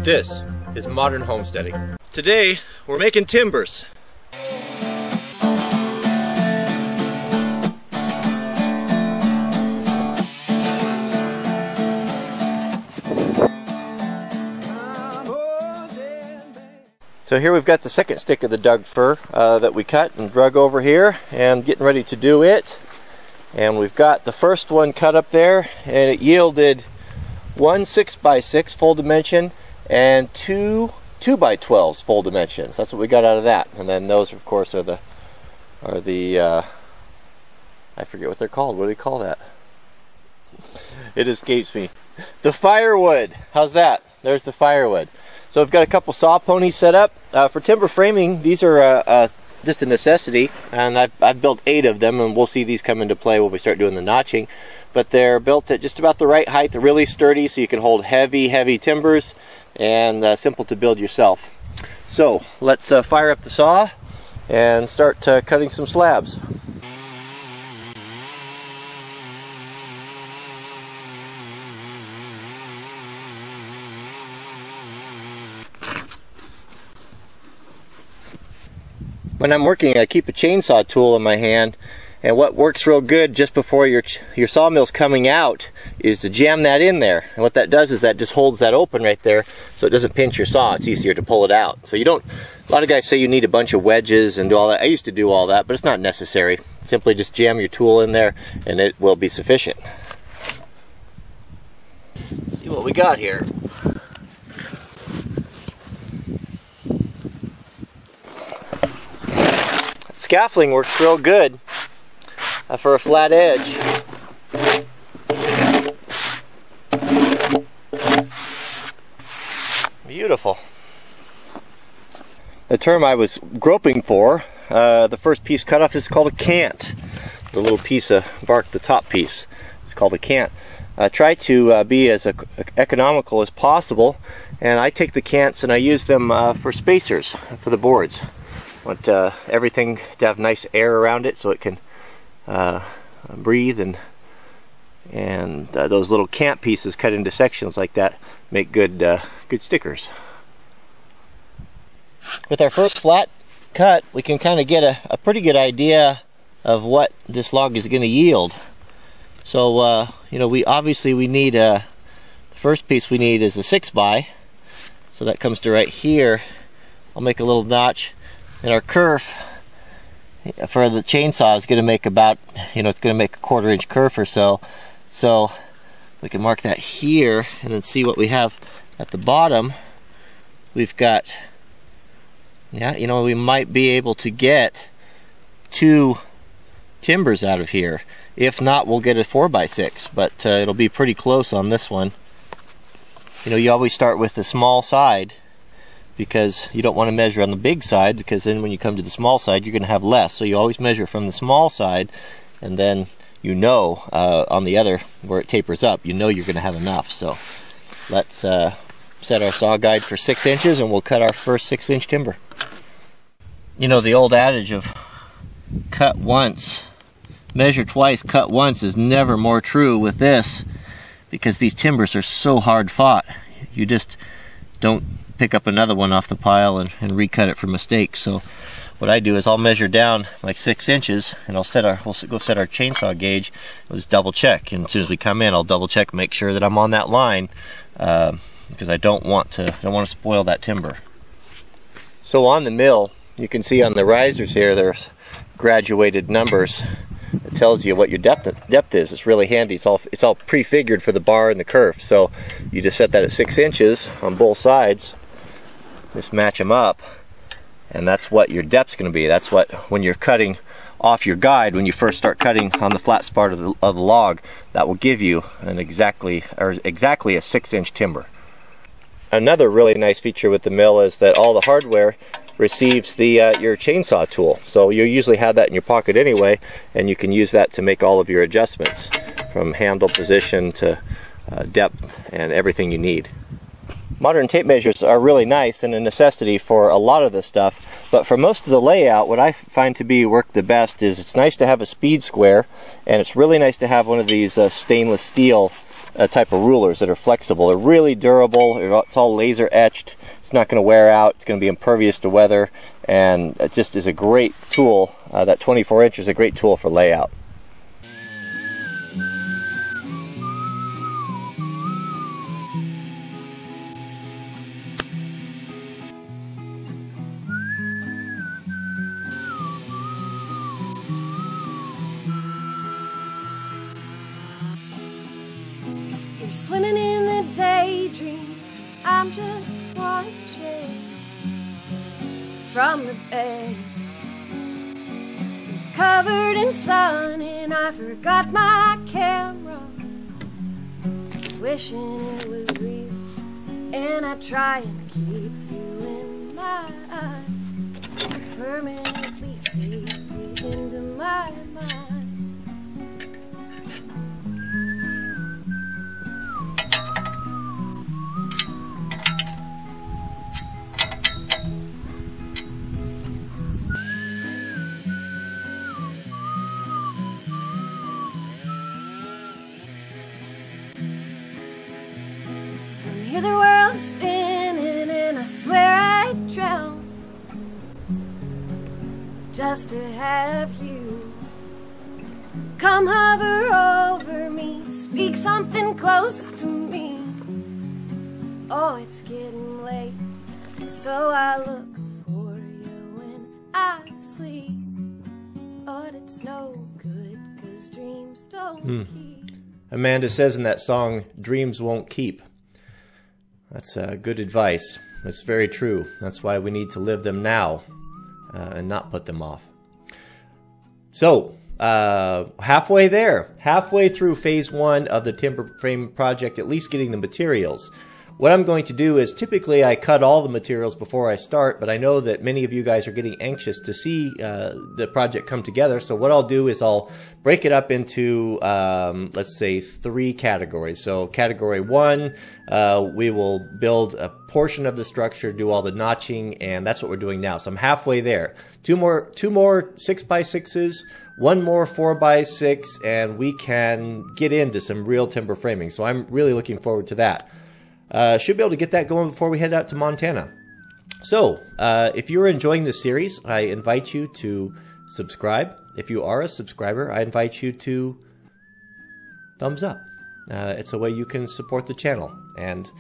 This is modern homesteading. Today, we're making timbers. So here we've got the second stick of the Doug fir that we cut and drug over here and getting ready to do it. And we've got the first one cut up there, and it yielded one 6x6 full dimension and two 2x12s full dimensions. That's what we got out of that. And then those, of course, are the I forget what they're called. What do you call that? It escapes me. The firewood. How's that? There's the firewood. So we've got a couple saw ponies set up. For timber framing, these are just a necessity, and I've built 8 of them, and we'll see these come into play when we start doing the notching. But they're built at just about the right height. They're really sturdy, so you can hold heavy timbers, and simple to build yourself. So let's fire up the saw and start cutting some slabs. When I'm working, I keep a chainsaw tool in my hand, and what works real good just before your sawmill's coming out is to jam that in there. And what that does is that just holds that open right there, so it doesn't pinch your saw. It's easier to pull it out. So you don't, a lot of guys say you need a bunch of wedges and do all that. I used to do all that, but it's not necessary. Simply just jam your tool in there and it will be sufficient. Let's see what we got here. Scaffolding works real good for a flat edge. Beautiful. The term I was groping for, the first piece cut off, is called a cant. The little piece of bark, the top piece, is called a cant. Try to be as economical as possible, and I take the cants and I use them for spacers for the boards. I want everything to have nice air around it so it can breathe, and those little cant pieces cut into sections like that make good stickers. With our first flat cut, we can kind of get a pretty good idea of what this log is going to yield. So you know, we need the first piece we need is a 6x, so that comes to right here. I'll make a little notch. And our kerf for the chainsaw is going to make about, it's going to make a 1/4 inch kerf or so. So we can mark that here and then see what we have at the bottom. We've got, we might be able to get 2 timbers out of here. If not, we'll get a 4x6, but it'll be pretty close on this one. You always start with the small side, because you don't want to measure on the big side, because then when you come to the small side you're going to have less. So you always measure from the small side, and then on the other where it tapers up, you're going to have enough. So let's set our saw guide for 6 inches and we'll cut our first 6-inch timber. The old adage of cut once, measure twice, cut once is never more true with this, because these timbers are so hard fought. You just don't pick up another one off the pile and recut it for mistakes. So what I do is I'll measure down like 6 inches, and we'll go set our chainsaw gauge. We'll just double check, and as soon as we come in, I'll double check, make sure that I'm on that line, because I don't want to spoil that timber. So on the mill, you can see on the risers here, there's graduated numbers. It tells you what your depth is. It's really handy. It's all prefigured for the bar and the kerf. So you just set that at 6 inches on both sides. Just match them up, and that's what your depth's going to be. That's what, when you're cutting off your guide, when you first start cutting on the flat part of the log, that will give you exactly a 6-inch timber. Another really nice feature with the mill is that all the hardware receives your chainsaw tool. So you usually have that in your pocket anyway, and you can use that to make all of your adjustments, from handle position to depth and everything you need. Modern tape measures are really nice and a necessity for a lot of this stuff, but for most of the layout, what I find to work the best is it's nice to have a speed square, and it's really nice to have one of these stainless steel type of rulers that are flexible. They're really durable. It's all laser etched. It's not going to wear out. It's going to be impervious to weather, and it just is a great tool. That 24 inch is a great tool for layout. You're swimming in the daydream, I'm just watching from the bed. I'm covered in sun and I forgot my camera, wishing it was real, and I try and keep you in my eyes, permanently seep into my mind. Hear the world spinning and I swear I'd drown just to have you come hover over me, speak something close to me. Oh, it's getting late, so I look for you when I sleep, but it's no good 'cause dreams don't keep. Amanda says in that song, dreams won't keep. That's good advice. It's very true. That's why we need to live them now and not put them off. So, halfway there. Halfway through phase 1 of the timber frame project, at least getting the materials. What I'm going to do is, typically I cut all the materials before I start, but I know that many of you guys are getting anxious to see the project come together. So what I'll do is I'll break it up into, let's say, 3 categories. So category 1, we will build a portion of the structure, do all the notching, and that's what we're doing now. So I'm halfway there. Two more 6x6s, 1 more 4x6, and we can get into some real timber framing. So I'm really looking forward to that. Should be able to get that going before we head out to Montana. So, if you're enjoying this series, I invite you to subscribe. If you are a subscriber, I invite you to thumbs up. It's a way you can support the channel. And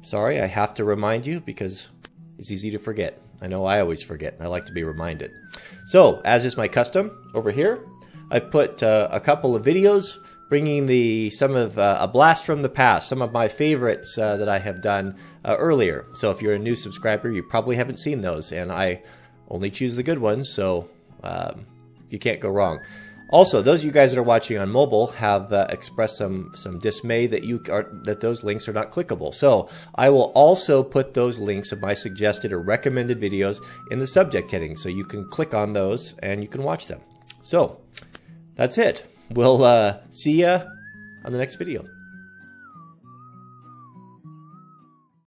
sorry, I have to remind you because it's easy to forget. I know I always forget. I like to be reminded. So, as is my custom, over here, I've put a couple of videos bringing a blast from the past, some of my favorites that I have done earlier. So if you're a new subscriber, you probably haven't seen those, and I only choose the good ones, so you can't go wrong. Also, those of you guys that are watching on mobile have expressed some dismay that those links are not clickable. So I will also put those links of my suggested or recommended videos in the subject heading, so you can click on those and you can watch them. So that's it. We'll see ya on the next video.